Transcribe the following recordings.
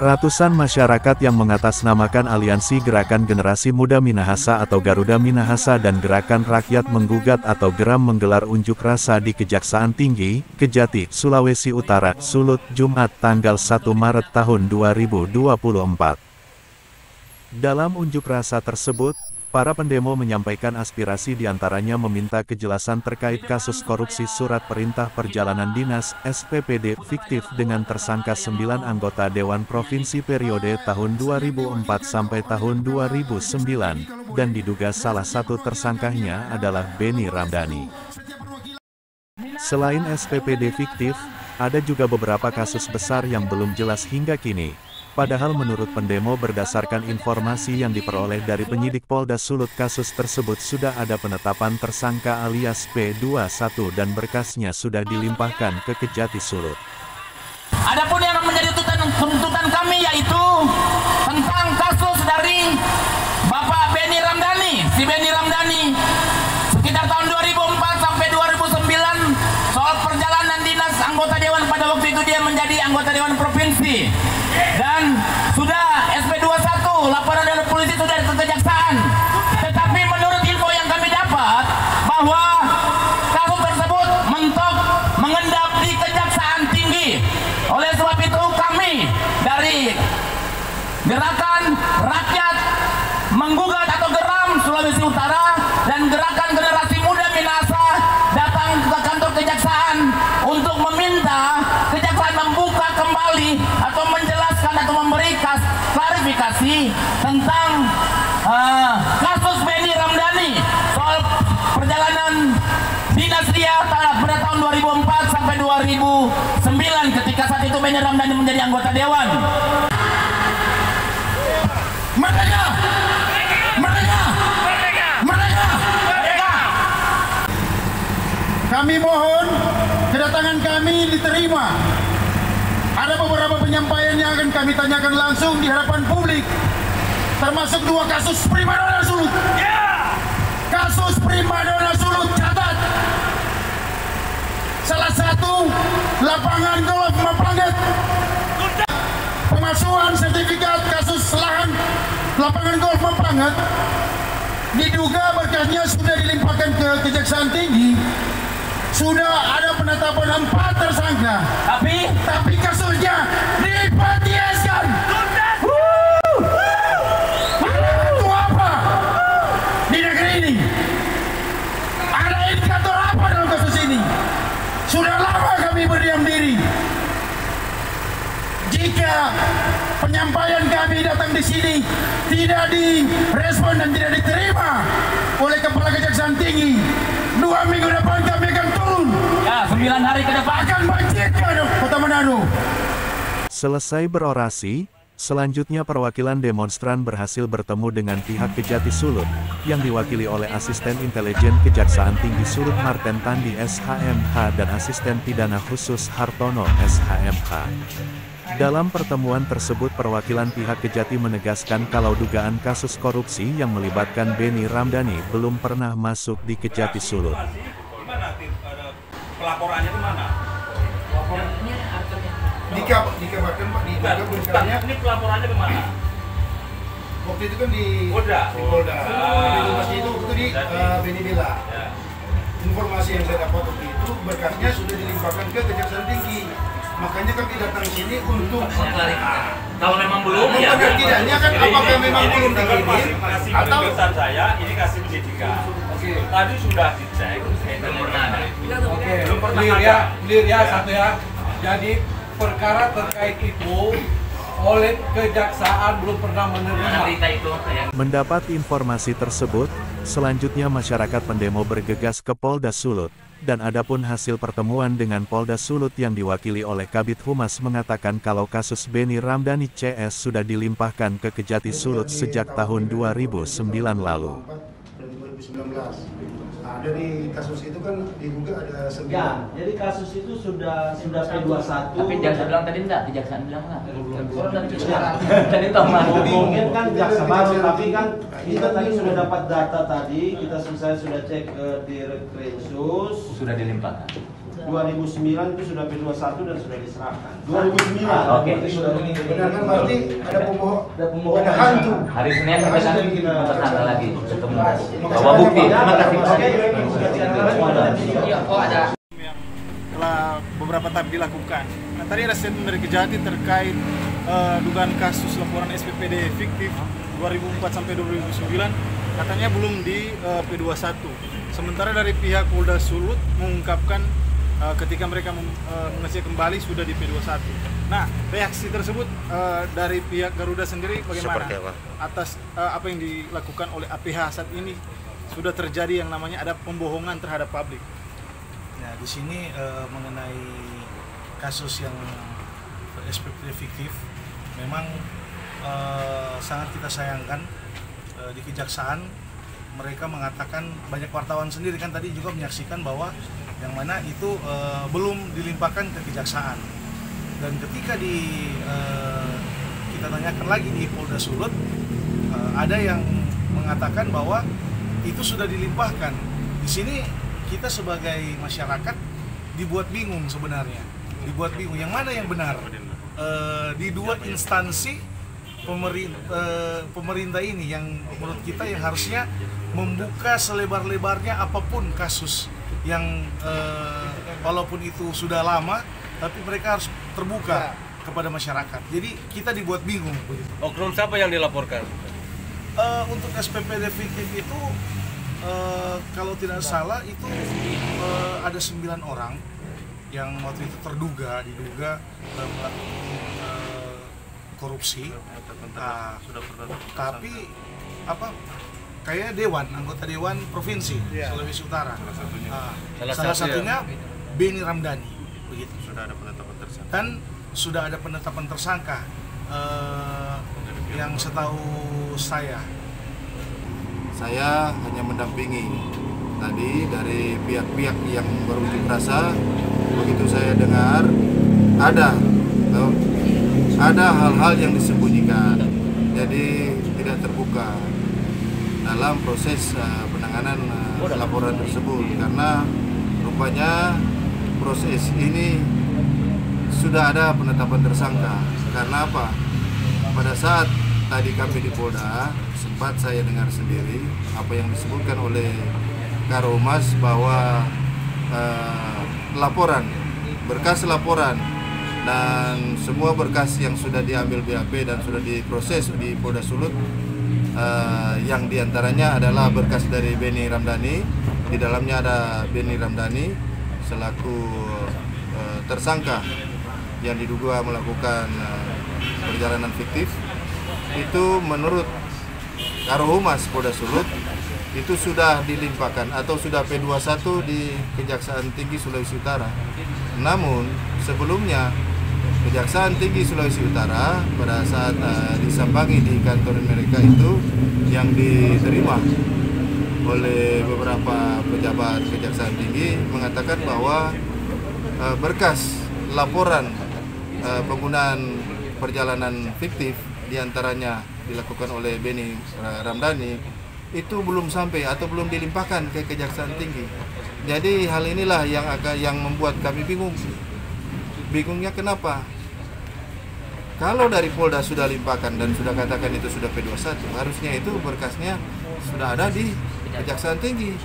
Ratusan masyarakat yang mengatasnamakan Aliansi Gerakan Generasi Muda Minahasa atau Garuda Minahasa dan Gerakan Rakyat Menggugat atau Geram menggelar unjuk rasa di Kejaksaan Tinggi, Kejati, Sulawesi Utara, Sulut, Jumat tanggal 1 Maret tahun 2024. Dalam unjuk rasa tersebut, para pendemo menyampaikan aspirasi diantaranya meminta kejelasan terkait kasus korupsi surat perintah perjalanan dinas (SPPD) fiktif dengan tersangka 9 anggota Dewan Provinsi periode tahun 2004 sampai tahun 2009, dan diduga salah satu tersangkanya adalah Benny Ramdhani. Selain SPPD fiktif, ada juga beberapa kasus besar yang belum jelas hingga kini. Padahal menurut pendemo berdasarkan informasi yang diperoleh dari penyidik Polda Sulut kasus tersebut sudah ada penetapan tersangka alias P21 dan berkasnya sudah dilimpahkan ke Kejati Sulut. Adapun yang menjadi tuntutan kami yaitu tentang kasus dari Bapak Benny Ramdhani. Si Benny Ramdhani sekitar tahun 2004 sampai 2009 soal perjalanan dinas anggota dewan, pada waktu itu dia menjadi anggota dewan provinsi. Dan sudah SP21, laporan dari polisi sudah ke kejaksaan. Tetapi menurut info yang kami dapat, bahwa kasus tersebut mentok mengendap di Kejaksaan Tinggi. Oleh sebab itu kami dari Gerakan Rakyat Menggugat atau Geram Sulawesi Utara dan Gerakan Generasi Muda Minahasa datang ke kantor kejaksaan untuk meminta kejaksaan membuka kembali atau menjelaskan atau memberi klarifikasi tentang kasus Benny Ramdhani soal perjalanan dinas dia pada tahun 2004 sampai 2009 ketika saat itu Benny Ramdhani menjadi anggota dewan. Merdeka! Merdeka! Merdeka! Merdeka! Kami mohon kedatangan kami diterima. Ada beberapa penyampaian yang akan kami tanyakan langsung di hadapan publik, termasuk 2 kasus primadona Sulut. Kasus primadona Sulut, catat. Salah satu lapangan golf Mapangget. Pemalsuan sertifikat kasus lahan lapangan golf Mapangget. Diduga berkasnya sudah dilimpahkan ke Kejaksaan Tinggi. Sudah ada penetapan 4 tersangka. Tapi kasusnya dipatieskan. Itu apa di negeri ini? Ada indikator apa dalam kasus ini? Sudah lama kami berdiam diri. Jika penyampaian kami datang di sini tidak direspon dan tidak diterima oleh Kepala Kejaksaan Tinggi, 2 minggu depan kami akan turun. 9 hari ke depan akan banjir Kota Manado. Selesai berorasi, selanjutnya perwakilan demonstran berhasil bertemu dengan pihak Kejati Sulut, yang diwakili oleh Asisten Intelijen Kejaksaan Tinggi Sulut Marten Tandi SHMH dan Asisten Pidana Khusus Hartono SHMH. Dalam pertemuan tersebut perwakilan pihak Kejati menegaskan kalau dugaan kasus korupsi yang melibatkan Benny Ramdhani belum pernah masuk di Kejati Sulut. Pelaporannya ke mana? Pelaporannya dikabarkan Pak, ini pelaporannya ke mana? Waktu itu kan di Polda. Informasi itu waktu di Benny Bela. Informasi yang saya dapat waktu itu berkasnya sudah dilimpahkan ke Kejaksaan Tinggi. Makanya kami datang sini untuk Kalau memang belum, ya tidaknya kan apakah memang belum dikirim atau saya ini kasih penyidikan. Tadi sudah dicek, belum pernah ada. Belum pernah ada. Clear ya satu ya. Jadi perkara terkait itu oleh kejaksaan belum pernah menerima. Mendapat informasi tersebut, selanjutnya masyarakat pendemo bergegas ke Polda Sulut. Dan adapun hasil pertemuan dengan Polda Sulut yang diwakili oleh Kabid Humas mengatakan kalau kasus Benny Ramdhani CS sudah dilimpahkan ke Kejati Sulut sejak tahun 2009 lalu. 2019. Nah, dari kasus itu kan diduga ada 9. Ya, jadi kasus itu sudah P21. Tapi jaksa bilang tadi enggak, di jaksaan bilang enggak. Jadi mungkin kan jaksa baru, tapi kan kita tadi sudah dapat data tadi, saya sudah cek ke Direktrensus. Sudah dilimpahkan. 2009 itu sudah P21 dan sudah diserahkan. 2009. Oke. Benar kan, berarti ada pembohongan Ada hantu. Hari Senin sampai kami tersangka lagi ketemu bawa bukti. Terima kasih. Oh ada. Telah beberapa tahap dilakukan. Nah, tadi ada statement dari Kejati terkait dugaan kasus laporan SPPD fiktif 2004 sampai 2009, katanya belum di P21. Sementara dari pihak Polda Sulut mengungkapkan ketika mereka mengecek kembali sudah di P21. Nah, reaksi tersebut dari pihak Garuda sendiri bagaimana atas apa yang dilakukan oleh APH saat ini? Sudah terjadi yang namanya ada pembohongan terhadap publik. Nah, di sini mengenai kasus yang SPPD fiktif memang sangat kita sayangkan. Di Kejaksaan mereka mengatakan, banyak wartawan sendiri kan tadi juga menyaksikan bahwa yang mana itu belum dilimpahkan ke Kejaksaan. Dan ketika kita tanyakan lagi di Polda Sulut, ada yang mengatakan bahwa itu sudah dilimpahkan. Di sini kita sebagai masyarakat dibuat bingung sebenarnya, dibuat bingung yang mana yang benar. Di dua instansi pemerintah ini yang menurut kita yang harusnya membuka selebar-lebarnya apapun kasus yang walaupun itu sudah lama, tapi mereka harus terbuka kepada masyarakat. Jadi kita dibuat bingung. Oknum siapa yang dilaporkan? Untuk SPPD fiktif itu kalau tidak salah itu ada 9 orang yang waktu itu diduga melakukan korupsi. Nah, tapi kayak anggota dewan provinsi Sulawesi Utara. Salah satunya Beni Ramdhani, begitu. Sudah ada penetapan tersangka. Dan sudah ada penetapan tersangka yang setahu saya hanya mendampingi tadi dari pihak-pihak yang berunjuk rasa. Begitu saya dengar ada hal-hal yang disembunyikan, jadi tidak terbuka dalam proses penanganan laporan tersebut, karena rupanya proses ini sudah ada penetapan tersangka. Karena apa? Pada saat tadi kami di Polda, sempat saya dengar sendiri apa yang disebutkan oleh Karomas bahwa berkas laporan dan semua berkas yang sudah diambil BAP dan sudah diproses di Polda Sulut, yang diantaranya adalah berkas dari Beni Ramdhani. Di dalamnya ada Beni Ramdhani selaku tersangka yang diduga melakukan perjalanan fiktif. Itu menurut Karohumas Polda Sulut itu sudah dilimpahkan atau sudah P21 di Kejaksaan Tinggi Sulawesi Utara. Namun sebelumnya Kejaksaan Tinggi Sulawesi Utara pada saat disambangi di kantor mereka itu, yang diterima oleh beberapa pejabat Kejaksaan Tinggi mengatakan bahwa berkas laporan penggunaan perjalanan fiktif diantaranya dilakukan oleh Beni Ramdhani itu belum sampai atau belum dilimpahkan ke Kejaksaan Tinggi. Jadi hal inilah yang membuat kami bingung. Bingungnya kenapa? Kalau dari Polda sudah limpahkan dan sudah katakan itu sudah P21, harusnya itu berkasnya sudah ada di Kejaksaan Tinggi.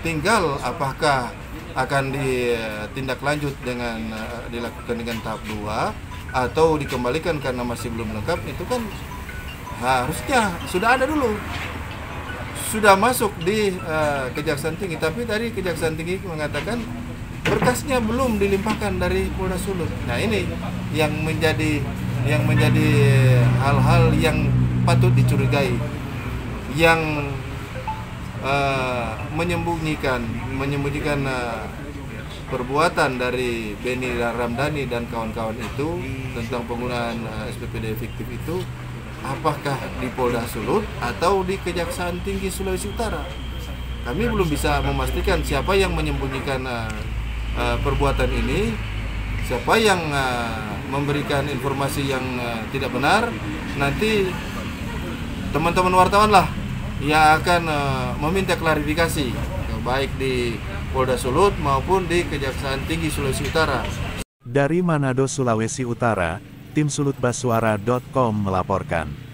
Tinggal apakah akan ditindaklanjut dengan dilakukan dengan tahap 2 atau dikembalikan karena masih belum lengkap, itu kan harusnya sudah ada dulu. Sudah masuk di Kejaksaan Tinggi, tapi dari Kejaksaan Tinggi mengatakan berkasnya belum dilimpahkan dari Polda Sulut. Nah, ini yang menjadi hal-hal yang patut dicurigai, yang menyembunyikan perbuatan dari Beni Ramdhani dan kawan-kawan itu tentang penggunaan SPPD fiktif itu. Apakah di Polda Sulut atau di Kejaksaan Tinggi Sulawesi Utara? Kami belum bisa memastikan siapa yang menyembunyikan perbuatan ini, siapa yang memberikan informasi yang tidak benar. Nanti teman-teman wartawan lah yang akan meminta klarifikasi, baik di Polda Sulut maupun di Kejaksaan Tinggi Sulawesi Utara. Dari Manado, Sulawesi Utara, tim sulutbasuara.com melaporkan.